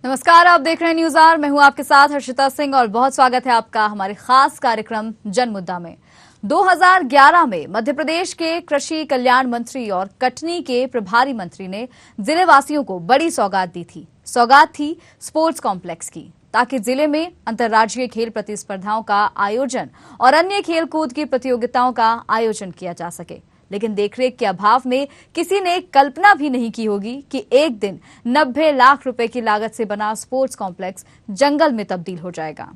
नमस्कार, आप देख रहे हैं न्यूज आवर। मैं हूं आपके साथ हर्षिता सिंह और बहुत स्वागत है आपका हमारे खास कार्यक्रम जन मुद्दा में। 2011 में मध्य प्रदेश के कृषि कल्याण मंत्री और कटनी के प्रभारी मंत्री ने जिले वासियों को बड़ी सौगात दी थी। सौगात थी स्पोर्ट्स कॉम्प्लेक्स की, ताकि जिले में अंतर्राज्यीय खेल प्रतिस्पर्धाओं का आयोजन और अन्य खेलकूद की प्रतियोगिताओं का आयोजन किया जा सके। लेकिन देखरेख के अभाव में किसी ने कल्पना भी नहीं की होगी कि एक दिन 90 लाख रुपए की लागत से बना स्पोर्ट्स कॉम्प्लेक्स जंगल में तब्दील हो जाएगा।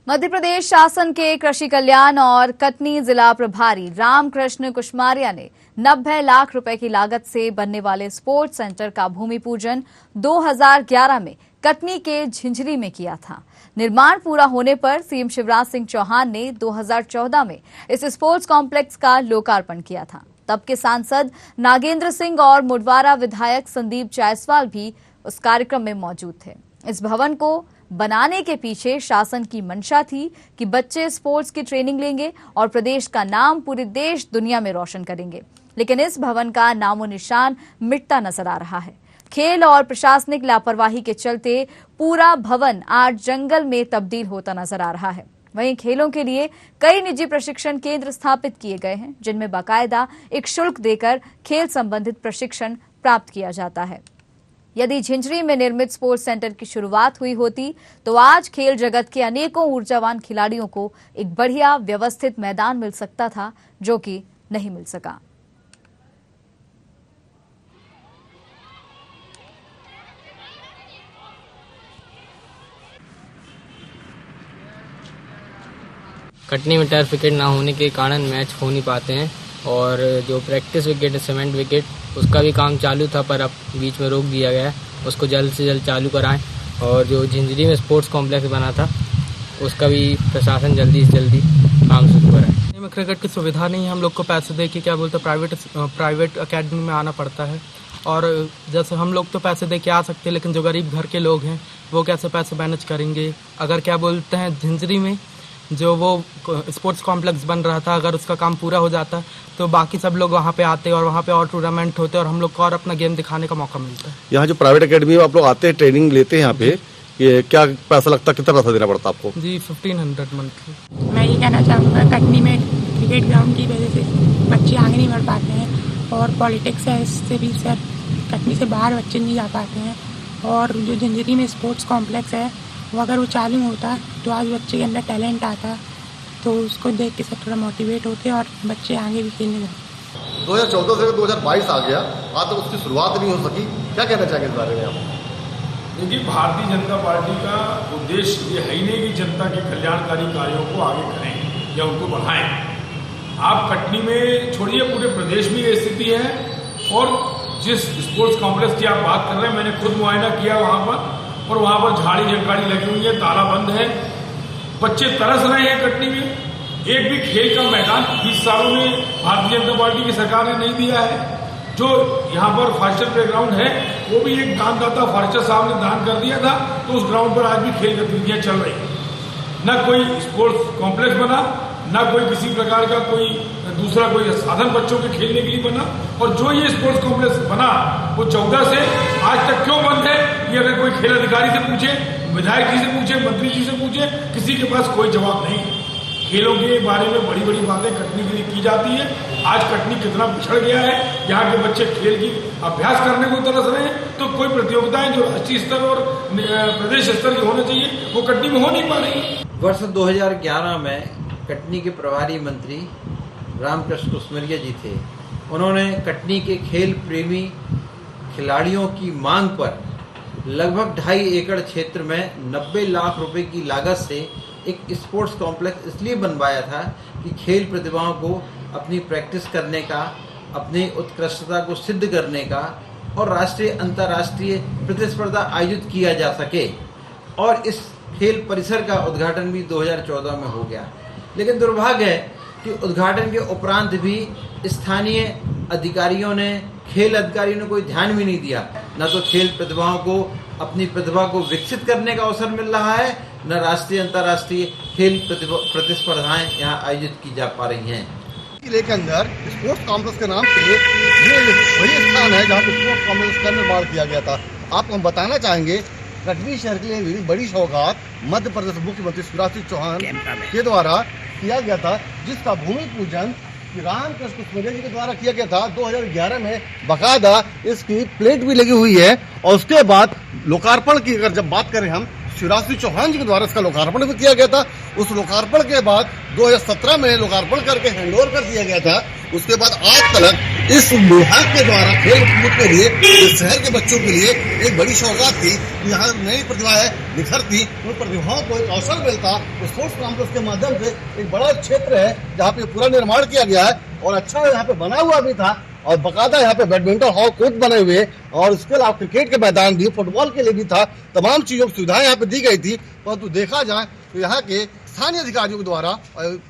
मध्य प्रदेश शासन के कृषि कल्याण और कटनी जिला प्रभारी रामकृष्ण कुशमारिया ने 90 लाख रुपए की लागत से बनने वाले स्पोर्ट्स सेंटर का भूमि पूजन 2011 में कटनी के झिंझरी में किया था। निर्माण पूरा होने पर सीएम शिवराज सिंह चौहान ने 2014 में इस स्पोर्ट्स कॉम्प्लेक्स का लोकार्पण किया था। तब के सांसद नागेंद्र सिंह और मुडवारा विधायक संदीप जायसवाल भी उस कार्यक्रम में मौजूद थे। इस भवन को बनाने के पीछे शासन की मंशा थी कि बच्चे स्पोर्ट्स की ट्रेनिंग लेंगे और प्रदेश का नाम पूरे देश दुनिया में रोशन करेंगे। लेकिन इस भवन का नामो निशान मिटता नजर आ रहा है। खेल और प्रशासनिक लापरवाही के चलते पूरा भवन आज जंगल में तब्दील होता नजर आ रहा है। वहीं खेलों के लिए कई निजी प्रशिक्षण केंद्र स्थापित किए गए हैं, जिनमें बाकायदा एक शुल्क देकर खेल संबंधित प्रशिक्षण प्राप्त किया जाता है। यदि झिंझरी में निर्मित स्पोर्ट्स सेंटर की शुरुआत हुई होती तो आज खेल जगत के अनेकों ऊर्जावान खिलाड़ियों को एक बढ़िया व्यवस्थित मैदान मिल सकता था, जो कि नहीं मिल सका। कटनी में टर्फ विकेट ना होने के कारण मैच हो नहीं पाते हैं और जो प्रैक्टिस विकेट है सीमेंट विकेट उसका भी काम चालू था, पर अब बीच में रोक दिया गया है। उसको जल्द से जल्द चालू कराएं और जो झिंझरी में स्पोर्ट्स कॉम्प्लेक्स बना था उसका भी प्रशासन जल्दी से जल्दी काम शुरू कराए। में क्रिकेट की सुविधा नहीं है, हम लोग को पैसे दे के प्राइवेट अकेडमी में आना पड़ता है। और जैसे हम लोग तो पैसे दे के आ सकते हैं, लेकिन जो गरीब घर के लोग हैं वो कैसे पैसे मैनेज करेंगे। अगर झिंझरी में जो वो स्पोर्ट्स कॉम्प्लेक्स बन रहा था, अगर उसका काम पूरा हो जाता तो बाकी सब लोग वहाँ पे आते और वहाँ पे और टूर्नामेंट होते और हम लोग को और अपना गेम दिखाने का मौका मिलता है। यहाँ जो प्राइवेट अकेडमी में आप लोग आते हैं, ट्रेनिंग लेते हैं यहाँ पे, ये क्या पैसा लगता है, कितना पैसा देना पड़ता है आपको? जी 1500 मंथली। मैं ये कहना चाहूँगा, कटनी में क्रिकेट ग्राउंड की वजह से बच्चे आगे नहीं बढ़ पाते हैं और पॉलिटिक्स है, इससे भी सर कटनी से बाहर बच्चे नहीं जा पाते हैं। और जो झिंझरी में स्पोर्ट्स कॉम्प्लेक्स है वो अगर वो चालू होता तो आज बच्चे के अंदर टैलेंट आता तो उसको देख के सब थोड़ा मोटिवेट होते और बच्चे आगे भी खेलने लगते। 2014 से 2022 आ गया, आज तक उसकी शुरुआत नहीं हो सकी। क्या कहना चाहेंगे इस बारे में आप? देखिए, भारतीय जनता पार्टी का उद्देश्य ये है ही नहीं कि जनता के कल्याणकारी कार्यों को आगे करें या उनको बढ़ाएं। आप कटनी में छोड़िए, पूरे प्रदेश में ये स्थिति है। और जिस स्पोर्ट्स कॉम्प्लेक्स की आप बात कर रहे हैं, मैंने खुद मुआयना किया वहाँ पर, और वहाँ पर झाड़ी झंकाड़ी लगी हुई है, ताला बंद है, बच्चे तरस रहे हैं। कटनी में एक भी खेल का मैदान 20 सालों में भारतीय जनता पार्टी की सरकार ने नहीं दिया है। जो यहाँ पर फास्टर प्लेग्राउंड है वो भी एक दानदाता फास्टर साहब ने दान कर दिया था, तो उस ग्राउंड पर आज भी खेल गतिविधियां चल रही हैं। न कोई स्पोर्ट्स कॉम्प्लेक्स बना, न कोई किसी प्रकार का कोई दूसरा कोई साधन बच्चों के खेलने के लिए बना। और जो ये स्पोर्ट्स कॉम्प्लेक्स बना वो 14 से आज तक क्यों बंद है, ये अगर कोई खेल अधिकारी से पूछे, विधायक जी से पूछे, मंत्री जी से पूछे, किसी के पास कोई जवाब नहीं। खेलों के बारे में बड़ी बड़ी बातें कटनी के लिए की जाती है। आज कटनी कितना पिछड़ गया है, यहाँ के बच्चे खेल की अभ्यास करने को तरस रहे हैं, तो कोई प्रतियोगिताएं जो राष्ट्रीय स्तर और प्रदेश स्तर की होनी चाहिए वो कटनी में हो नहीं पा रही। वर्ष 2011 में कटनी के प्रभारी मंत्री रामकृष्ण कुशमारिया जी थे। उन्होंने कटनी के खेल प्रेमी खिलाड़ियों की मांग पर लगभग 2.5 एकड़ क्षेत्र में 90 लाख रुपए की लागत से एक स्पोर्ट्स कॉम्प्लेक्स इसलिए बनवाया था कि खेल प्रतिभाओं को अपनी प्रैक्टिस करने का, अपनी उत्कृष्टता को सिद्ध करने का और राष्ट्रीय अंतर्राष्ट्रीय प्रतिस्पर्धा आयोजित किया जा सके। और इस खेल परिसर का उद्घाटन भी 2014 में हो गया। लेकिन दुर्भाग्य है कि उद्घाटन के उपरांत भी स्थानीय अधिकारियों ने, खेल अधिकारियों ने कोई ध्यान भी नहीं दिया। न तो खेल प्रतिभाओं को अपनी प्रतिभा को विकसित करने का अवसर मिल रहा है, न राष्ट्रीय अंतर्राष्ट्रीय खेल प्रतिस्पर्धाएं यहाँ आयोजित की जा पा रही हैं। किले के अंदर स्पोर्ट्स कॉम्प्लेक्स के नाम से ये वही स्थान है जहाँ पे स्पोर्ट्स कॉम्प्लेक्स का निर्माण किया गया था। आपको हम बताना चाहेंगे कटनी शहर के लिए भी बड़ी सौगात मध्य प्रदेश मुख्यमंत्री शिवराज सिंह चौहान के द्वारा किया गया था, जिसका भूमि पूजन रामकृष्ण कुशमरिया जी के द्वारा किया गया था 2011 में। बाकायदा इसकी प्लेट भी लगी हुई है और उसके बाद लोकार्पण की अगर जब बात करें हम, शिवराज सिंह चौहान जी के द्वारा इसका लोकार्पण भी किया गया था। उस लोकार्पण के बाद 2017 में लोकार्पण करके हैंडओवर कर दिया गया था। उसके बाद आज तक इस विभाग के द्वारा खेल कूद के लिए इस शहर के बच्चों के लिए एक बड़ी सौगात थी। यहाँ नई प्रतिभाएं निखरती, उन प्रतिभाओं को एक अवसर मिलता। स्पोर्ट्स कॉम्प्लेक्स के माध्यम से एक बड़ा क्षेत्र है जहाँ पे पूरा निर्माण किया गया है और अच्छा यहाँ पे बना हुआ भी था और बाकायदा यहाँ पे बैडमिंटन हॉल कोर्ट बने हुए और उसके अलावा क्रिकेट के मैदान भी, फुटबॉल के लिए भी था। तमाम चीजों की सुविधाएं यहाँ पे दी गई थी। परंतु देखा जाए तो यहाँ के स्थानीय अधिकारियों के द्वारा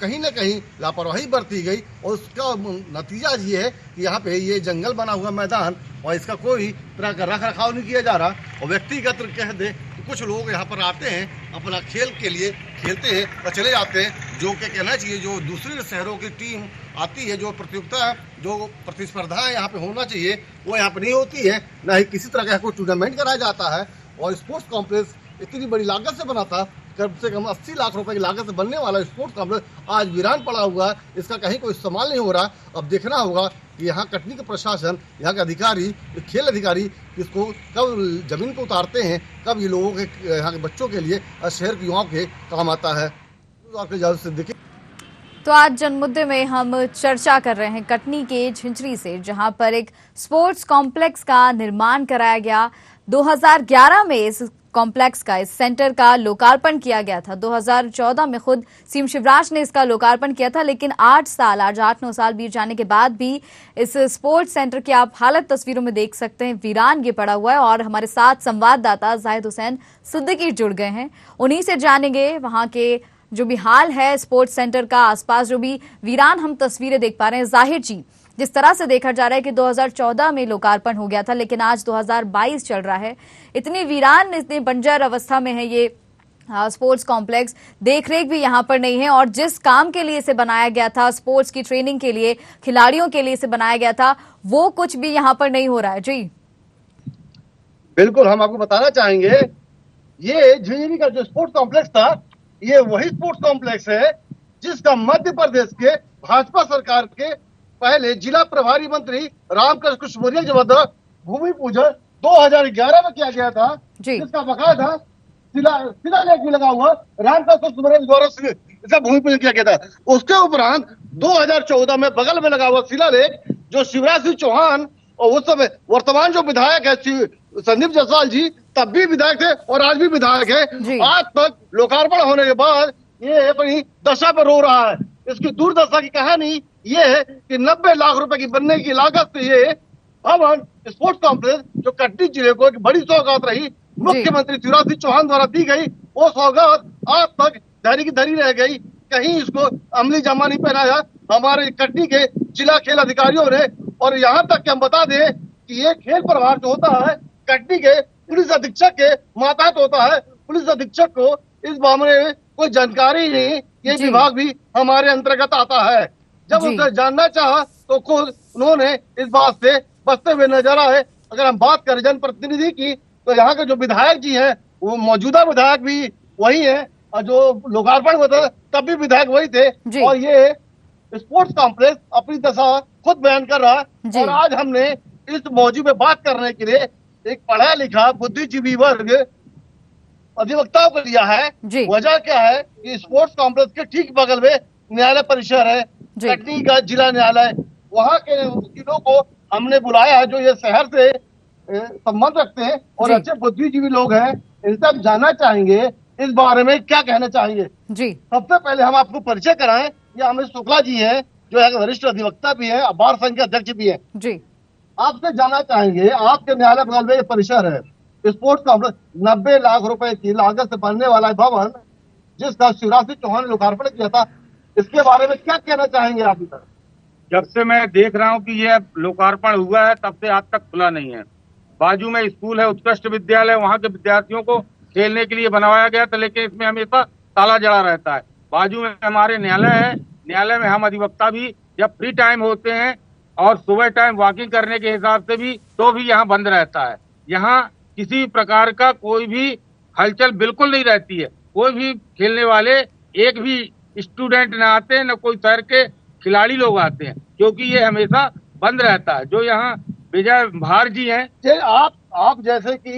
कहीं न कहीं लापरवाही बरती गई और उसका नतीजा ये है कि यहाँ पे ये जंगल बना हुआ मैदान और इसका कोई तरह का रख रखाव नहीं किया जा रहा। और व्यक्तिगत कह दे तो कुछ लोग यहाँ पर आते हैं, अपना खेल के लिए खेलते हैं और चले जाते हैं, जो कि कहना चाहिए जो दूसरे शहरों की टीम आती है, जो प्रतियोगिता जो प्रतिस्पर्धा यहाँ पे होना चाहिए वो यहाँ पे नहीं होती है, ना ही किसी तरह का कोई टूर्नामेंट कराया जाता है। और स्पोर्ट्स कॉम्प्लेक्स इतनी बड़ी लागत से बना था, कम से कम 80 लाख रुपए की लागत से बनने वाला स्पोर्ट्स कॉम्प्लेक्स आज वीरान पड़ा हुआ है। इसका कहीं कोई इस्तेमाल नहीं हो रहा। अब देखना होगा कि यहाँ कटनी का प्रशासन, यहाँ के अधिकारी, खेल अधिकारी इसको कब जमीन को उतारते हैं, कब ये लोगों के, यहाँ के बच्चों के लिए और शहर के युवाओं के काम आता है। तो आज जनमुद्दे में हम चर्चा कर रहे हैं कटनी के झिंझरी से, जहां पर एक स्पोर्ट्स कॉम्प्लेक्स का निर्माण कराया गया। 2011 में इस कॉम्प्लेक्स का, इस सेंटर का लोकार्पण किया गया था। 2014 में खुद सीएम शिवराज ने इसका लोकार्पण किया था, लेकिन 8-9 साल बीत जाने के बाद भी इस स्पोर्ट्स सेंटर की आप हालत तस्वीरों में देख सकते हैं, वीरान ये पड़ा हुआ है। और हमारे साथ संवाददाता जाहिद हुसैन सिद्दीकी जुड़ गए हैं, उन्हीं से जानेंगे वहां के जो भी हाल है स्पोर्ट्स सेंटर का, आसपास जो भी वीरान हम तस्वीरें देख पा रहे हैं। जाहिर जी, जिस तरह से देखा जा रहा है कि 2014 में लोकार्पण हो गया था, लेकिन आज 2022 चल रहा है, इतनी वीरान, इतनी बंजर अवस्था में है ये स्पोर्ट्स कॉम्प्लेक्स, देखरेख भी यहाँ पर नहीं है। और जिस काम के लिए इसे बनाया गया था, स्पोर्ट्स की ट्रेनिंग के लिए, खिलाड़ियों के लिए इसे बनाया गया था, वो कुछ भी यहाँ पर नहीं हो रहा है। जी बिल्कुल, हम आपको बताना चाहेंगे ये झिंझरी का जो स्पोर्ट्स कॉम्प्लेक्स था, ये वही स्पोर्ट्स कॉम्प्लेक्स है जिसका मध्य प्रदेश के भाजपा सरकार के पहले जिला प्रभारी मंत्री रामकृष्ण कुशमरिया जी द्वारा भूमि पूजन 2011 में किया गया था, जिसका बाकायदा शिलालेख भी लगा हुआ रामकृष्ण कुशमरिया जी द्वारा इसका भूमि पूजन किया गया था। उसके उपरांत 2014 में बगल में लगा हुआ शिलालेख जो शिवराज सिंह चौहान और उस समय वर्तमान जो विधायक है संदीप जायसवाल जी, तब भी विधायक थे और आज भी विधायक है, आज तक लोकार्पण होने के बाद ये अपनी दशा पर रो रहा है। इसकी दुर्दशा की कहानी ये है कि 90 लाख रुपए की बनने की लागत से ये भवन स्पोर्ट्स कॉम्प्लेक्स जो कटनी जिले को एक बड़ी सौगात रही, मुख्यमंत्री शिवराज सिंह चौहान द्वारा दी गई, वो सौगात आज तक धरी की धरी रह गई, कहीं इसको अमली जामा नहीं पहनाया हमारे कटनी के जिला खेल अधिकारियों ने। और यहाँ तक कि हम बता दें कि ये खेल प्रभार जो होता है कटनी के पुलिस अधीक्षक के मातहत होता है। पुलिस अधीक्षक को इस मामले में कोई जानकारी नहीं, ये विभाग भी हमारे अंतर्गत आता है। जब उनसे जानना चाहा तो खुद उन्होंने इस बात से बचते हुए नजर आए। अगर हम बात करें जनप्रतिनिधि की, तो यहाँ के जो विधायक जी हैं वो मौजूदा विधायक भी वही है और जो लोकार्पण हुआ था तब भी विधायक वही थे। और ये स्पोर्ट्स कॉम्प्लेक्स अपनी दशा खुद बयान कर रहा है। और आज हमने इस मौजू में बात करने के लिए एक पढ़ा लिखा बुद्धिजीवी वर्ग अधिवक्ताओं को लिया है। वजह क्या है कि स्पोर्ट्स कॉम्प्लेक्स के ठीक बगल में न्यायालय परिसर है, कटनी का जिला न्यायालय, वहाँ के वकीलों को हमने बुलाया है जो ये शहर से संबंध रखते हैं और अच्छे बुद्धिजीवी लोग हैं। इनसे हम जानना चाहेंगे इस बारे में क्या कहना चाहेंगे। सबसे पहले हम आपको परिचय कराएं, ये अमित शुक्ला जी है जो एक वरिष्ठ अधिवक्ता भी है, बार संघ के अध्यक्ष भी है। आपसे जानना चाहेंगे, आपके न्यायालय बगल में ये परिसर है, स्पोर्ट्स कॉम्प्लेक्स 90 लाख रुपए की लागत से बनने वाला भवन जिसका शिवराज सिंह चौहान ने लोकार्पण किया था, इसके बारे में क्या कहना चाहेंगे आप? जब से मैं देख रहा हूँ कि ये लोकार्पण हुआ है तब से आज तक खुला नहीं है बाजू में स्कूल है उत्कृष्ट विद्यालय, वहाँ के विद्यार्थियों को खेलने के लिए बनवाया गया था, लेकिन इसमें हमेशा ताला जड़ा रहता है। बाजू में हमारे न्यायालय है, न्यायालय में हम अधिवक्ता भी जब फ्री टाइम होते हैं और सुबह टाइम वॉकिंग करने के हिसाब से भी तो भी यहाँ बंद रहता है। यहाँ किसी प्रकार का कोई भी हलचल बिल्कुल नहीं रहती है। कोई भी खेलने वाले एक भी स्टूडेंट न आते हैं, न कोई शहर के खिलाड़ी लोग आते हैं, क्योंकि ये हमेशा बंद रहता है। जो यहाँ विजय भार जी हैं, आप जैसे कि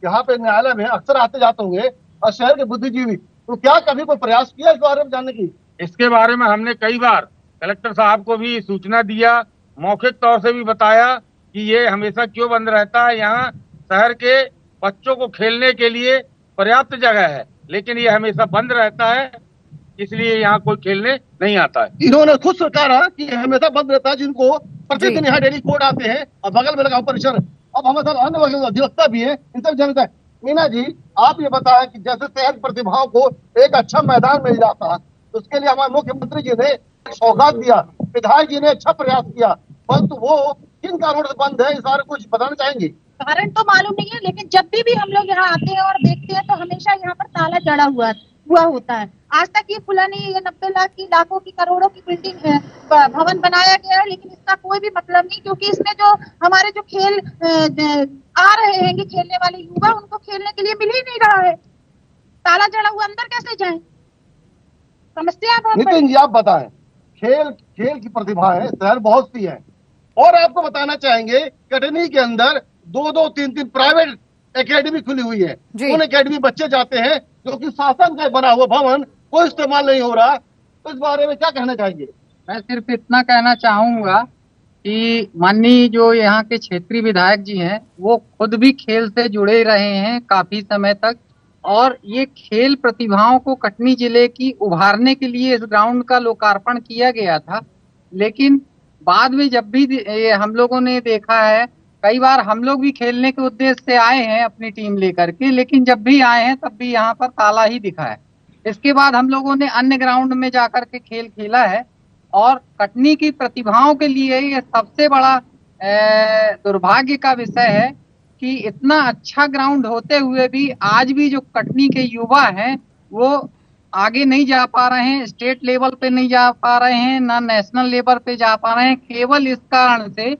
यहाँ पे न्यायालय में अक्सर आते जाते होंगे और शहर के बुद्धिजीवी, तो क्या कभी कोई प्रयास किया इस बारे में जानने की? इसके बारे में हमने कई बार कलेक्टर साहब को भी सूचना दिया, मौखिक तौर से भी बताया कि ये हमेशा क्यों बंद रहता है। यहाँ शहर के बच्चों को खेलने के लिए पर्याप्त जगह है, लेकिन ये हमेशा बंद रहता है, इसलिए यहाँ कोई खेलने नहीं आता है। इन्होंने खुद स्वीकार है कि हमेशा बंद रहता है, जिनको प्रतिदिन यहाँ डेली कोर्ट आते हैं और बगल में लगा परिसर। अब हमारे साथ अन्य अधिवक्ता भी है, इनसे जानता है। मीना जी, आप ये बताएं कि जैसे शहर प्रतिभाओं को एक अच्छा मैदान मिल जाता है, तो उसके लिए हमारे मुख्यमंत्री जी ने सौगात दिया, विधायक जी ने अच्छा प्रयास किया, परंतु वो किन कारणों से बंद है, इस बारे कुछ बताना चाहेंगे? कारण तो मालूम नहीं है, लेकिन जब भी हम लोग यहाँ आते हैं और देखते हैं तो हमेशा यहाँ पर ताला जड़ा हुआ होता है। आज तक ये खुला नहीं है। ये 90 लाख की, लाखों की, करोड़ों की बिल्डिंग है, भवन बनाया गया है, लेकिन इसका कोई भी मतलब नहीं, क्योंकि इसमें जो हमारे जो खेल आ रहे हैं खेलने वाले युवा, उनको खेलने के लिए मिल ही नहीं रहा है। ताला जड़ा हुआ, अंदर कैसे जाए? समस्या है। नितिन जी, आप बताएं, खेल की प्रतिभाएं शहर बहुत सी है, और आपको बताना चाहेंगे कटनी के अंदर 2-2, 3-3 प्राइवेट एकेडमी खुली हुई है। उन एकेडमी बच्चे जाते हैं, जो कि शासन का बना हुआ भवन कोई इस्तेमाल नहीं हो रहा। तो इस बारे में क्या कहना चाहेंगे? मैं सिर्फ इतना कहना चाहूंगा कि माननीय जो यहाँ के क्षेत्रीय विधायक जी हैं, वो खुद भी खेल से जुड़े रहे हैं काफी समय तक, और ये खेल प्रतिभाओं को कटनी जिले की उभारने के लिए इस ग्राउंड का लोकार्पण किया गया था। लेकिन बाद में जब भी हम लोगों ने देखा है, कई बार हम लोग भी खेलने के उद्देश्य से आए हैं अपनी टीम लेकर के, लेकिन जब भी आए हैं तब भी यहाँ पर ताला ही दिखा है। इसके बाद हम लोगों ने अन्य ग्राउंड में जाकर के खेल खेला है, और कटनी की प्रतिभाओं के लिए ये सबसे बड़ा दुर्भाग्य का विषय है कि इतना अच्छा ग्राउंड होते हुए भी आज भी जो कटनी के युवा हैं वो आगे नहीं जा पा रहे हैं, स्टेट लेवल पे नहीं जा पा रहे हैं, ना नेशनल लेवल पे जा पा रहे हैं, केवल इस कारण से।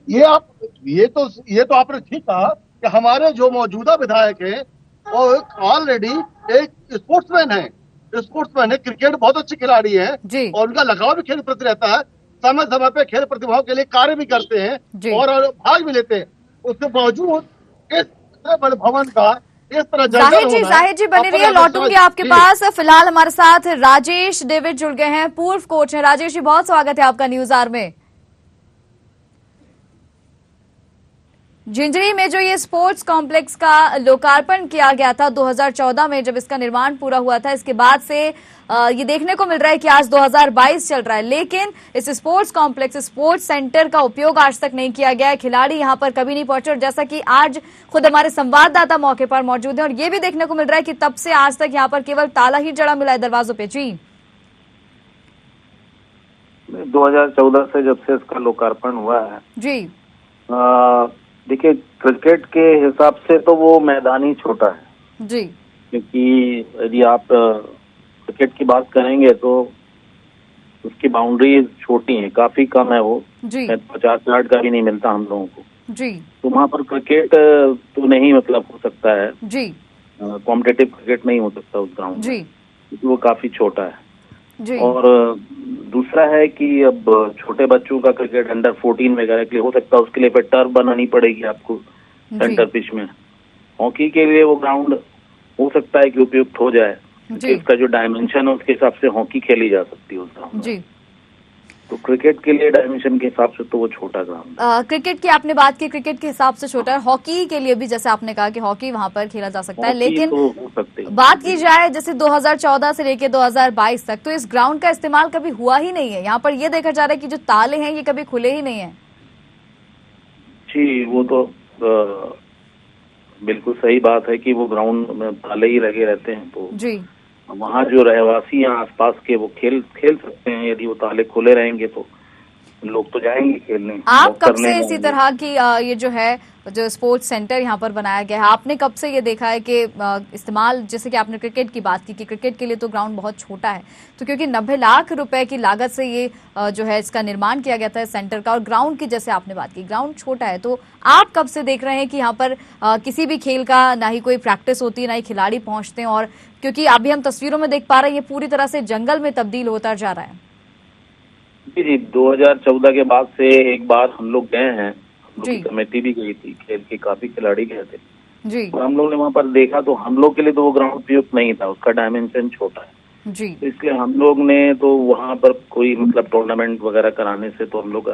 ये तो आपने ठीक कहा कि हमारे जो मौजूदा विधायक है वो ऑलरेडी एक स्पोर्ट्समैन है, क्रिकेट बहुत अच्छे खिलाड़ी है, और उनका लगाव भी खेल प्रति रहता है। समय समय पे खेल प्रतिभाओं के लिए कार्य भी करते हैं और भाग भी लेते हैं। उसके बावजूद इस बड़े भवन का इस तरह जाहिर जी बने रहिए, लौटूंगी आपके पास। फिलहाल हमारे साथ राजेश डेविड जुड़ गए हैं, पूर्व कोच हैं। राजेश जी, बहुत स्वागत है आपका न्यूज आवर में। झिंझरी में जो ये स्पोर्ट्स कॉम्प्लेक्स का लोकार्पण किया गया था 2014 में, जब इसका निर्माण पूरा हुआ था, इसके बाद से ये देखने को मिल रहा है कि आज 2022 चल रहा है, लेकिन इस स्पोर्ट्स कॉम्प्लेक्स, स्पोर्ट्स सेंटर का उपयोग आज तक नहीं किया गया है। खिलाड़ी यहाँ पर कभी नहीं पहुंचे, और जैसा कि आज खुद हमारे संवाददाता मौके पर मौजूद हैं, और ये भी देखने को मिल रहा है कि तब से आज तक यहाँ पर केवल ताला ही जड़ा मिला है दरवाजों पे। जी, 2014 से जब से इसका लोकार्पण हुआ है जी, देखिए, क्रिकेट के हिसाब से तो वो मैदान ही छोटा है जी, क्योंकि यदि आप क्रिकेट की बात करेंगे तो उसकी बाउंड्री छोटी है, काफी कम है वो जी, 50 यार्ड का भी नहीं मिलता हम लोगों को जी। तो वहाँ पर क्रिकेट तो नहीं मतलब हो सकता है जी, कॉम्पिटिटिव क्रिकेट नहीं हो सकता उस ग्राउंड जी, क्योंकि वो काफी छोटा है जी। और दूसरा है कि अब छोटे बच्चों का क्रिकेट अंडर 14 वगैरह के लिए हो सकता है, उसके लिए फिर टर्फ बनानी पड़ेगी आपको सेंटर पिच में। हॉकी के लिए वो ग्राउंड हो सकता है कि उपयुक्त हो जाए, इसका जो डायमेंशन है उसके हिसाब से हॉकी खेली जा सकती है उस ग्राउंड में। तो क्रिकेट के लिए डायमेंशन के हिसाब से तो वो छोटा ग्राउंड है। क्रिकेट की आपने बात की, क्रिकेट के हिसाब से छोटा है। हॉकी के लिए भी जैसे आपने कहा कि हॉकी वहां पर खेला जा सकता है, लेकिन तो बात की जाए जैसे 2014 से लेके 2022 तक, तो इस ग्राउंड का इस्तेमाल कभी हुआ ही नहीं है। यहाँ पर ये देखा जा रहा है कि जो ताले हैं ये कभी खुले ही नहीं है। जी, वो तो बिल्कुल सही बात है कि वो ग्राउंड में ताले ही लगे रहते हैं, तो जी, वहाँ जो रहवासी हैं आसपास के वो खेल सकते हैं। यदि वो ताले खुले रहेंगे तो लोग तो जाएंगे खेलने। आप कब करने से इसी जाएंगे। तरह की ये जो है जो स्पोर्ट्स सेंटर यहाँ पर बनाया गया है, आपने कब से ये देखा है कि इस्तेमाल, जैसे कि आपने क्रिकेट की बात की कि क्रिकेट के लिए तो ग्राउंड बहुत छोटा है, तो क्योंकि 90 लाख रुपए की लागत से ये जो है इसका निर्माण किया गया था इस सेंटर का, और ग्राउंड की जैसे आपने बात की ग्राउंड छोटा है, तो आप कब से देख रहे हैं कि यहाँ पर किसी भी खेल का ना ही कोई प्रैक्टिस होती है, ना ही खिलाड़ी पहुंचते हैं, और क्योंकि अभी हम तस्वीरों में देख पा रहे हैं ये पूरी तरह से जंगल में तब्दील होता जा रहा है। जी 2014 के बाद से एक बार हम लोग गए हैं, हम लोग जी। की कमेटी भी गई थी, खेल के काफी खिलाड़ी गए थे जी और हम लोग ने वहाँ पर देखा तो हम लोग के लिए तो वो ग्राउंड उपयुक्त नहीं था, उसका डायमेंशन छोटा है। जी तो इसलिए हम लोग ने तो वहाँ पर कोई मतलब टूर्नामेंट वगैरह कराने से तो हम लोग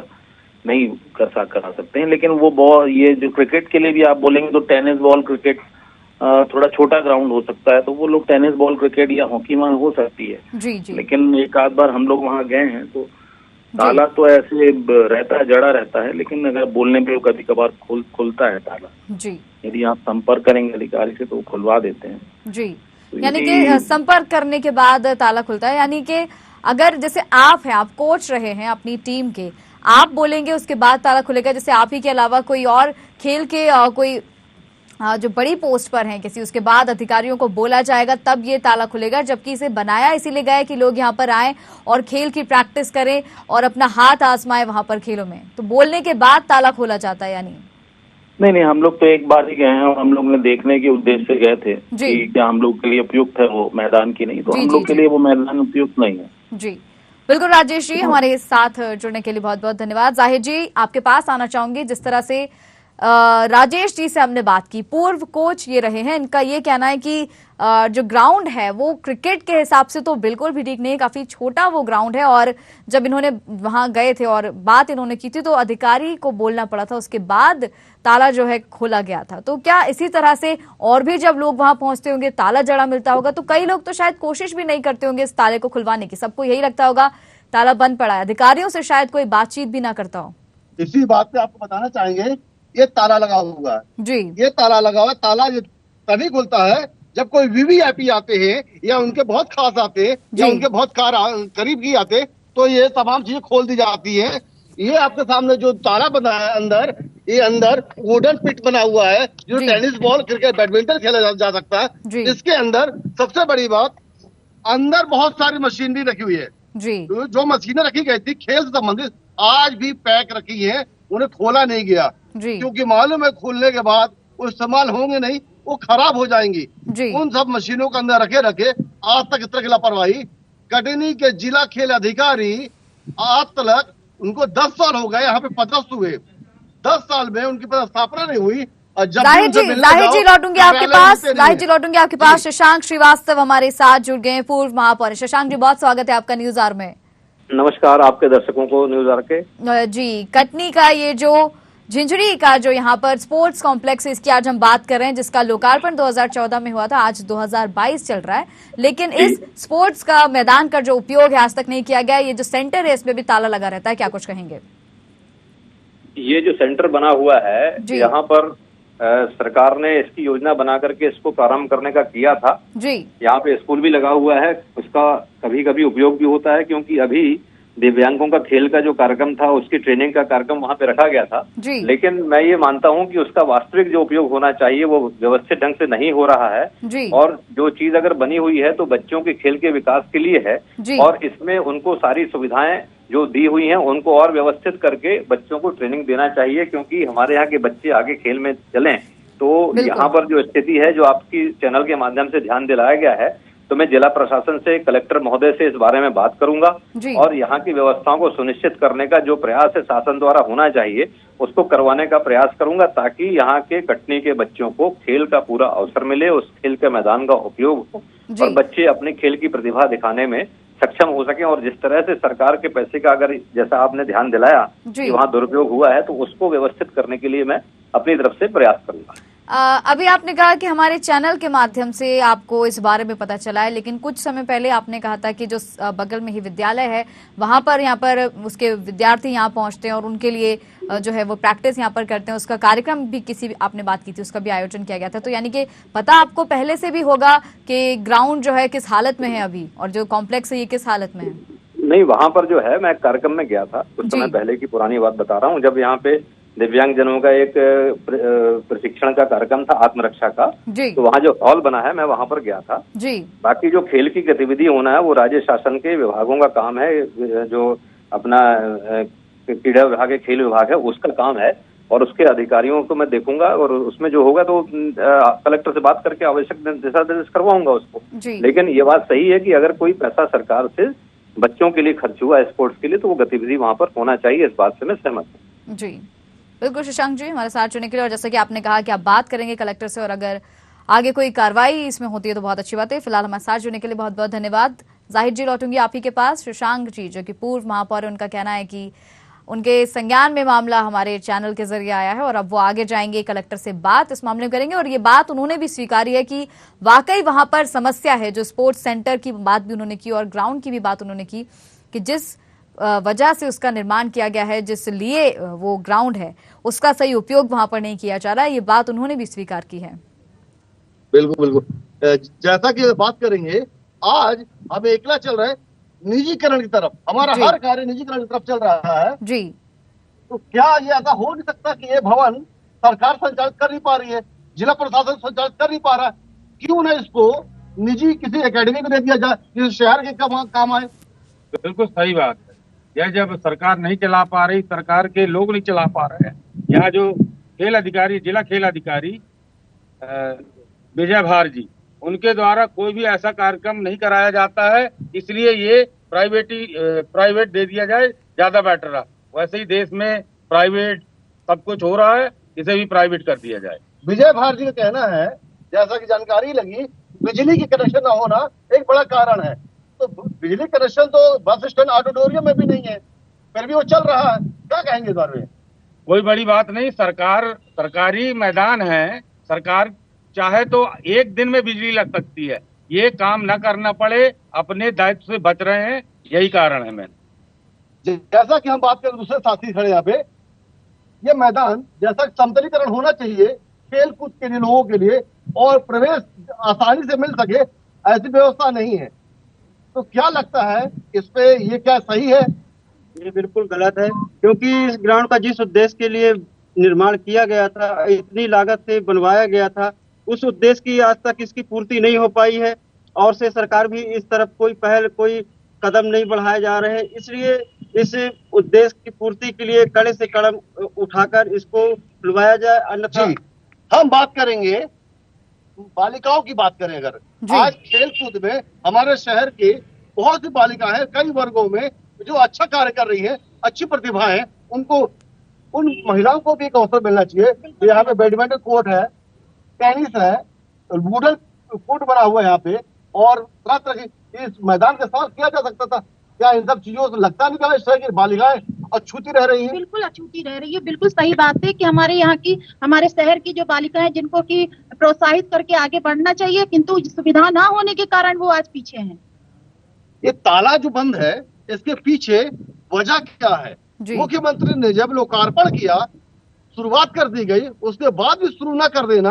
नहीं करा सकते हैं, लेकिन वो बॉल ये जो क्रिकेट के लिए भी आप बोलेंगे तो टेनिस बॉल क्रिकेट थोड़ा छोटा ग्राउंड हो सकता है, तो वो लोग टेनिस बॉल क्रिकेट या हॉकी वहाँ हो सकती है। जी जी लेकिन एक आध बार हम लोग वहाँ गए हैं तो ताला तो ऐसे रहता है, जड़ा रहता है, लेकिन अगर बोलने पे कभी कभार खुलता है ताला। जी यदि आप संपर्क करेंगे अधिकारी से तो वो खुलवा देते हैं। जी तो यानी यदि- कि संपर्क करने के बाद ताला खुलता है, यानी कि अगर जैसे आप हैं, आप कोच रहे हैं अपनी टीम के, आप बोलेंगे उसके बाद ताला खुलेगा, जैसे आप ही के अलावा कोई और खेल के कोई जो बड़ी पोस्ट पर हैं किसी, उसके बाद अधिकारियों को बोला जाएगा तब ये ताला खुलेगा, जबकि इसे बनाया इसीलिए गया है कि लोग यहाँ पर आएं और खेल की प्रैक्टिस करें और अपना हाथ आजमाएं वहां पर खेलों में, तो बोलने के बाद ताला खोला जाता है यानी? नहीं हम लोग तो एक बार ही गए हैं और हम लोग ने देखने के उद्देश्य से गए थे कि क्या हम लोग के लिए उपयुक्त है वो मैदान की नहीं, तो जी, हम जी, लोग के जी। लिए वो मैदान उपयुक्त नहीं है। जी बिल्कुल। राजेश जी हमारे साथ जुड़ने के लिए बहुत बहुत धन्यवाद। जाहिर जी आपके पास आना चाहूंगी, जिस तरह से राजेश जी से हमने बात की, पूर्व कोच ये रहे हैं, इनका ये कहना है कि जो ग्राउंड है वो क्रिकेट के हिसाब से तो बिल्कुल भी ठीक नहीं है, काफी छोटा वो ग्राउंड है, और जब इन्होंने वहां गए थे और बात इन्होंने की थी तो अधिकारी को बोलना पड़ा था, उसके बाद ताला जो है खोला गया था। तो क्या इसी तरह से और भी जब लोग वहां पहुंचते होंगे ताला जड़ा मिलता होगा, तो कई लोग तो शायद कोशिश भी नहीं करते होंगे इस ताले को खुलवाने की, सबको यही लगता होगा ताला बंद पड़ा है, अधिकारियों से शायद कोई बातचीत भी ना करता हो। इसी बात पे आपको बताना चाहेंगे, ये ताला लगा हुआ है जी ये ताला लगा हुआ है, ताला ये तभी खुलता है जब कोई वीवीआईपी आते हैं या उनके बहुत खास आते हैं या उनके बहुत करीबी आते, तो ये तमाम चीजें खोल दी जाती है। ये आपके सामने जो ताला बना है अंदर, ये अंदर वुडन पिट बना हुआ है जो जी। टेनिस बॉल क्रिकेट बैडमिंटन खेला जा सकता जी। है। इसके अंदर सबसे बड़ी बात, अंदर बहुत सारी मशीनरी रखी हुई है, जी जो मशीनें रखी गई थी खेल से संबंधित आज भी पैक रखी है, उन्हें खोला नहीं गया जी क्योंकि मालूम है खोलने के बाद वो इस्तेमाल होंगे नहीं, वो खराब हो जाएंगी। जी उन सब मशीनों के अंदर रखे आज तक इस तरह की लापरवाही, कटनी के जिला खेल अधिकारी आज तक उनको 10 साल हो गए यहाँ पे पदस्थ हुए, 10 साल में उनकी पदस्थापना नहीं हुई। और जब जाहिर जी लौटूंगी आपके पास, जाहिर जी लौटूंगी आपके पास। शशांक श्रीवास्तव हमारे साथ जुड़ गए, पूर्व महापौर। शशांक जी बहुत स्वागत है आपका न्यूज आवर में। नमस्कार आपके दर्शकों को न्यूज आवर के। जी कटनी का ये जो झिंझुरी का जो यहाँ पर स्पोर्ट्स कॉम्प्लेक्स है, इसकी आज हम बात कर रहे हैं, जिसका लोकार्पण 2014 में हुआ था, आज 2022 चल रहा है, लेकिन इस स्पोर्ट्स का मैदान का जो उपयोग है आज तक नहीं किया गया। ये जो सेंटर है इसमें भी ताला लगा रहता है, क्या कुछ कहेंगे? ये जो सेंटर बना हुआ है यहाँ पर सरकार ने इसकी योजना बना करके इसको प्रारंभ करने का किया था जी। यहाँ पे स्कूल भी लगा हुआ है, उसका कभी कभी उपयोग भी होता है, क्योंकि अभी दिव्यांगों का खेल का जो कार्यक्रम था उसकी ट्रेनिंग का कार्यक्रम वहाँ पे रखा गया था। जी। लेकिन मैं ये मानता हूँ कि उसका वास्तविक जो उपयोग होना चाहिए वो व्यवस्थित ढंग से नहीं हो रहा है जी। और जो चीज अगर बनी हुई है तो बच्चों के खेल के विकास के लिए है जी। और इसमें उनको सारी सुविधाएं जो दी हुई हैं उनको और व्यवस्थित करके बच्चों को ट्रेनिंग देना चाहिए, क्योंकि हमारे यहाँ के बच्चे आगे खेल में चलें। तो यहाँ पर जो स्थिति है जो आपकी चैनल के माध्यम से ध्यान दिलाया गया है, तो मैं जिला प्रशासन से, कलेक्टर महोदय से इस बारे में बात करूंगा और यहाँ की व्यवस्थाओं को सुनिश्चित करने का जो प्रयास है शासन द्वारा होना चाहिए उसको करवाने का प्रयास करूंगा, ताकि यहाँ के कटनी के बच्चों को खेल का पूरा अवसर मिले, उस खेल के मैदान का उपयोग हो और बच्चे अपने खेल की प्रतिभा दिखाने में सक्षम हो सके। और जिस तरह से सरकार के पैसे का अगर जैसा आपने ध्यान दिलाया कि वहाँ दुरुपयोग हुआ है, तो उसको व्यवस्थित करने के लिए मैं अपनी तरफ से प्रयास करूंगा। अभी आपने कहा कि हमारे चैनल के माध्यम से आपको इस बारे में पता चला है, लेकिन कुछ समय पहले आपने कहा था कि जो बगल में ही विद्यालय है वहां पर यहाँ पर उसके विद्यार्थी यहाँ पहुंचते हैं और उनके लिए जो है वो प्रैक्टिस यहाँ पर करते हैं, उसका कार्यक्रम भी किसी आपने बात की थी, उसका भी आयोजन किया गया था। तो यानी कि पता आपको पहले से भी होगा कि ग्राउंड जो है किस हालत में है अभी और जो कॉम्प्लेक्स है ये किस हालत में है? नहीं, वहां पर जो है मैं एक कार्यक्रम में गया था कुछ समय पहले की पुरानी बात बता रहा हूँ, जब यहाँ पे दिव्यांग जनों का एक प्रशिक्षण का कार्यक्रम था आत्मरक्षा का, तो वहाँ जो हॉल बना है मैं वहाँ पर गया था जी। बाकी जो खेल की गतिविधि होना है वो राज्य शासन के विभागों का काम है, जो अपना क्रीड़ा विभाग है, खेल विभाग है, उसका काम है, और उसके अधिकारियों को मैं देखूंगा और उसमें जो होगा तो कलेक्टर से बात करके आवश्यक दिशा निर्देश करवाऊंगा उसको। लेकिन ये बात सही है कि अगर कोई पैसा सरकार से बच्चों के लिए खर्च हुआ है स्पोर्ट्स के लिए, तो वो गतिविधि वहां पर होना चाहिए, इस बात से मैं सहमत हूँ। जी बिल्कुल शशांक जी, हमारे साथ जुड़ने के लिए। और जैसे कि आपने कहा कि आप बात करेंगे कलेक्टर से और अगर आगे कोई कार्रवाई इसमें होती है तो बहुत अच्छी बात है। फिलहाल हमारे साथ जुड़ने के लिए बहुत बहुत धन्यवाद। जाहिर जी, लौटूंगी आप ही के पास। शशांक जी जो कि पूर्व महापौर है, उनका कहना है कि उनके संज्ञान में मामला हमारे चैनल के जरिए आया है और अब वो आगे जाएंगे, कलेक्टर से बात इस मामले में करेंगे। और ये बात उन्होंने भी स्वीकारी है कि वाकई वहां पर समस्या है। जो स्पोर्ट्स सेंटर की बात भी उन्होंने की और ग्राउंड की भी बात उन्होंने की कि जिस वजह से उसका निर्माण किया गया है, जिस लिए वो ग्राउंड है, उसका सही उपयोग वहां पर नहीं किया जा रहा है। ये बात उन्होंने भी स्वीकार की है। बिल्कुल बिल्कुल, जैसा कि बात करेंगे, आज हम एकला चल रहे हैं निजीकरण की तरफ, हमारा हर कार्य निजीकरण की तरफ चल रहा है जी। तो क्या ये ऐसा हो नहीं सकता कि ये भवन सरकार संचालित कर नहीं पा रही है, जिला प्रशासन संचालित कर नहीं पा रहा, क्यों ना इसको निजी किसी एकेडमी को दे दिया जाए जिस शहर के काम आए। बिल्कुल सही बात है। यह जब सरकार नहीं चला पा रही, सरकार के लोग नहीं चला पा रहे हैं, यहाँ जो खेल अधिकारी, जिला खेल अधिकारी विजय भार जी, उनके द्वारा कोई भी ऐसा कार्यक्रम नहीं कराया जाता है, इसलिए ये प्राइवेट दे दिया जाए, ज्यादा बेटर रहा। वैसे ही देश में प्राइवेट सब कुछ हो रहा है, इसे भी प्राइवेट कर दिया जाए। विजय भार जी का कहना है, जैसा कि जानकारी लगी, बिजली की कनेक्शन न होना एक बड़ा कारण है। तो बिजली कनेक्शन तो बस स्टैंड ऑडिटोरियम में भी नहीं है, फिर भी वो चल रहा है, क्या कहेंगे इस बारे में? कोई बड़ी बात नहीं, सरकारी मैदान है, सरकार चाहे तो एक दिन में बिजली लग सकती है, ये काम न करना पड़े, अपने दायित्व से बच रहे हैं, यही कारण है। मैंने जैसा कि हम बात करें, दूसरे साथी खड़े यहाँ पे, ये मैदान जैसा समतलीकरण होना चाहिए खेल कूद के लिए, लोगों के लिए, और प्रवेश आसानी से मिल सके, ऐसी व्यवस्था नहीं है। तो क्या लगता है इस पे, ये क्या सही है? ये बिल्कुल गलत है, क्योंकि इस ग्राउंड का जिस उद्देश्य के लिए निर्माण किया गया था, इतनी लागत से बनवाया गया था, उस उद्देश्य की आज तक इसकी पूर्ति नहीं हो पाई है, और से सरकार भी इस तरफ कोई पहल, कोई कदम नहीं बढ़ाए जा रहे हैं। इसलिए इस उद्देश्य की पूर्ति के लिए कड़े से कदम उठाकर इसको खुलवाया जाए, अन्यथा। हम बात करेंगे बालिकाओं की, बात करें अगर आज खेल कूद में हमारे शहर की बहुत सी बालिकाएं हैं, कई वर्गों में जो अच्छा कार्य कर रही है, अच्छी प्रतिभा है, उनको, उन महिलाओं को भी एक अवसर मिलना चाहिए। यहाँ पे बैडमिंटन कोर्ट है, टेनिस है, वुडन कोर्ट बना हुआ है यहाँ पे, और तरह तरह की इस मैदान के साथ किया जा सकता था। क्या इन सब चीजों से लगता नहीं कि शहर की बालिकाएं अछूती रह रही हैं? बिल्कुल अछूती रह रही है, बिल्कुल सही बात है कि हमारे यहाँ की, हमारे शहर की जो बालिकाएं, जिनको की प्रोत्साहित करके आगे बढ़ना चाहिए, किंतु सुविधा ना होने के कारण वो आज पीछे हैं। ये ताला जो बंद है, इसके पीछे वजह क्या है? मुख्यमंत्री ने जब लोकार्पण किया, शुरुआत कर दी गई, उसके बाद भी शुरू ना कर देना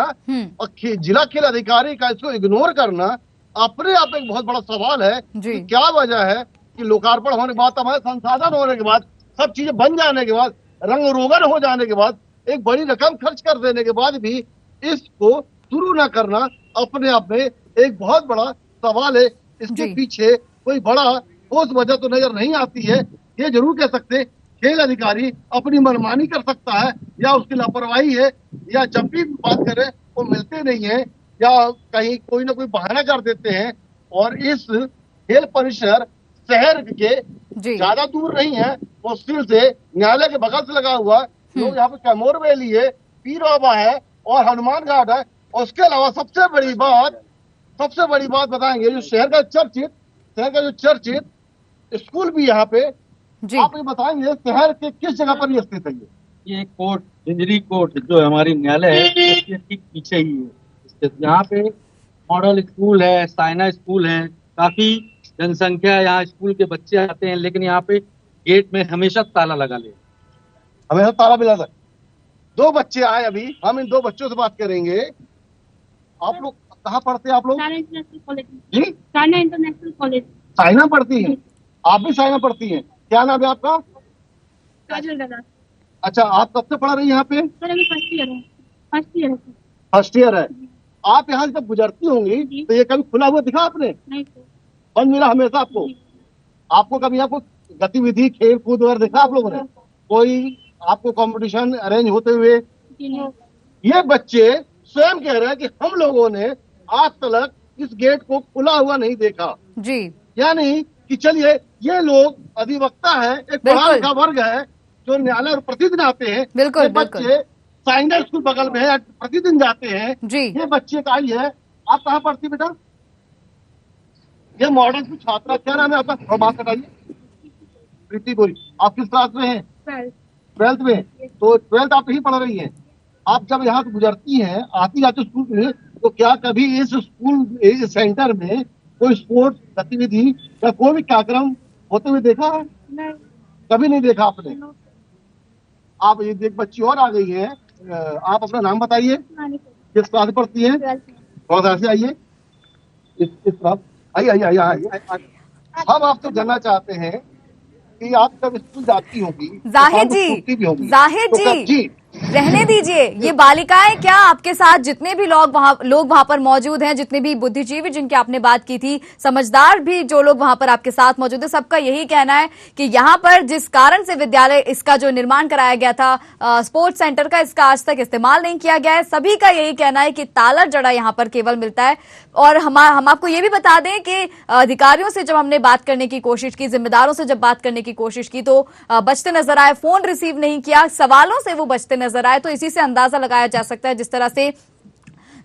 और जिला खेल अधिकारी का इसको इग्नोर करना अपने आप एक बहुत बड़ा सवाल है कि क्या वजह है कि लोकार्पण होने के बाद, हमारे संसाधन होने के बाद, सब चीजें बन जाने के बाद, रंग रोगन हो जाने के बाद, एक बड़ी रकम खर्च कर देने के बाद भी इसको शुरू ना करना अपने आप में एक बहुत बड़ा सवाल है। इसके पीछे कोई बड़ा ठोस वजह तो नजर नहीं आती है। ये जरूर कह सकते खेल अधिकारी अपनी मनमानी कर सकता है, या उसकी लापरवाही है, या जब भी बात करें वो मिलते नहीं है, या कहीं कोई ना कोई बहाना कर देते हैं। और इस खेल परिसर शहर के ज्यादा दूर नहीं है, मुश्किल से न्यायालय के बगल से लगा हुआ। लोग यहाँ पे कैमोर वैली है, पीर बाबा है और हनुमान घाट है। उसके अलावा सबसे बड़ी बात बताएंगे, जो शहर का जो चर्चित स्कूल भी यहाँ पे, आप ये बताएंगे शहर के किस जगह पर ये स्थित है? ये कोर्ट, झिंझरी कोर्ट जो हमारी न्यायालय है, उसके ठीक पीछे ही है। यहाँ पे मॉडल स्कूल है, साइना स्कूल है, काफी जनसंख्या, यहाँ स्कूल के बच्चे आते हैं, लेकिन यहाँ पे गेट में हमेशा ताला लगा ले, हमेशा ताला भी लगा। 2 बच्चे आए अभी, हम इन 2 बच्चों से बात करेंगे। आप लोग कहाँ पढ़ते हैं? आप लोग? Saina international college. साइना पढ़ती हैं। आप भी साइना पढ़ती हैं, क्या नाम है आपका? अच्छा, आप कब से पढ़ रही हैं यहाँ पे? फर्स्ट ईयर है। आप यहाँ जब गुजरती होंगी तो ये कभी खुला हुआ दिखा आपने? बंद मिला हमेशा आपको? आपको कभी आपको गतिविधि खेल कूद वगैरह देखा आप लोगों ने? कोई आपको कंपटीशन अरेंज होते हुए? ये बच्चे स्वयं कह रहे हैं कि हम लोगों ने आज तक इस गेट को खुला हुआ नहीं देखा जी। यानी कि चलिए, ये लोग अधिवक्ता है, एक पढ़ा लिखा वर्ग है जो न्यायालय प्रतिदिन आते हैं। बिल्कुल, बच्चे साइंडर स्कूल बगल में है, प्रतिदिन जाते हैं जी। ये बच्चे का ही है। आप कहाँ पढ़ती बेटा? ये मॉडर्न की छात्रा, क्या नाम है आपका? और बात बताइए। प्रीति गोरी। आप किस क्लास में हैं? 12th में। तो 12th आप यही पढ़ रही हैं। आप जब यहाँ से गुजरती हैं, आती जाती स्कूल में, तो क्या कभी इस स्कूल इस सेंटर में कोई स्पोर्ट्स गतिविधि या कोई भी कार्यक्रम होते हुए देखा है? नहीं। कभी नहीं देखा आपने? आप एक बच्ची और आ गई है, आप अपना नाम बताइए। किस क्लास पढ़ती है? थोड़ा सा ऐसे आइए, इस क्लास। आइए। हम आपसे जानना चाहते हैं कि आप जब स्कूल जाती होंगी, जाहिद जी रहने दीजिए। ये बालिकाएं क्या आपके साथ जितने भी लोग वहां पर मौजूद हैं, जितने भी बुद्धिजीवी जिनकी आपने बात की थी, समझदार भी जो लोग वहां पर आपके साथ मौजूद है, सबका यही कहना है कि यहाँ पर जिस कारण से विद्यालय इसका जो निर्माण कराया गया था स्पोर्ट्स सेंटर का, इसका आज तक इस्तेमाल नहीं किया गया है। सभी का यही कहना है कि ताला जड़ा यहाँ पर केवल मिलता है। और हम आपको ये भी बता दें कि अधिकारियों से जब हमने बात करने की कोशिश की, जिम्मेदारों से जब बात करने की कोशिश की, तो बचते नजर आए, फोन रिसीव नहीं किया, सवालों से वो बचते नजर आए। तो इसी से अंदाजा लगाया जा सकता है जिस तरह से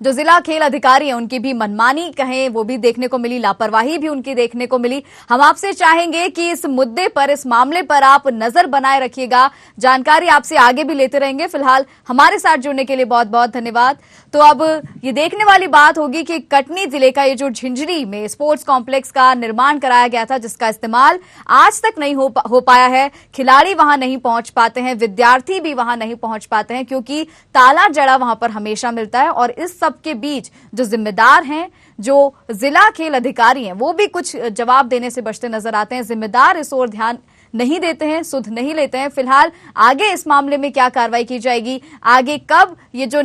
जो जिला खेल अधिकारी हैं उनकी भी मनमानी कहें वो भी देखने को मिली, लापरवाही भी उनकी देखने को मिली। हम आपसे चाहेंगे कि इस मुद्दे पर, इस मामले पर आप नजर बनाए रखिएगा, जानकारी आपसे आगे भी लेते रहेंगे। फिलहाल हमारे साथ जुड़ने के लिए बहुत बहुत धन्यवाद। तो अब ये देखने वाली बात होगी कि कटनी जिले का ये जो झिंझरी में स्पोर्ट्स कॉम्प्लेक्स का निर्माण कराया गया था, जिसका इस्तेमाल आज तक नहीं हो पाया है, खिलाड़ी वहां नहीं पहुंच पाते हैं, विद्यार्थी भी वहां नहीं पहुंच पाते हैं, क्योंकि ताला जड़ा वहां पर हमेशा मिलता है। और इस के बीच जो जिम्मेदार हैं, जो जिला खेल अधिकारी हैं, वो भी कुछ जवाब देने से बचते नजर आते हैं। जिम्मेदार इस ओर ध्यान नहीं देते हैं, सुध नहीं लेते हैं। फिलहाल आगे इस मामले में क्या कार्रवाई की जाएगी, आगे कब ये जो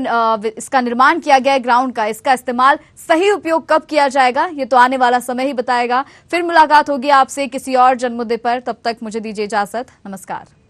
इसका निर्माण किया गया है ग्राउंड का, इसका इस्तेमाल सही उपयोग कब किया जाएगा, ये तो आने वाला समय ही बताएगा। फिर मुलाकात होगी आपसे किसी और जनमुद्दे पर। तब तक मुझे दीजिए इजाजत। नमस्कार।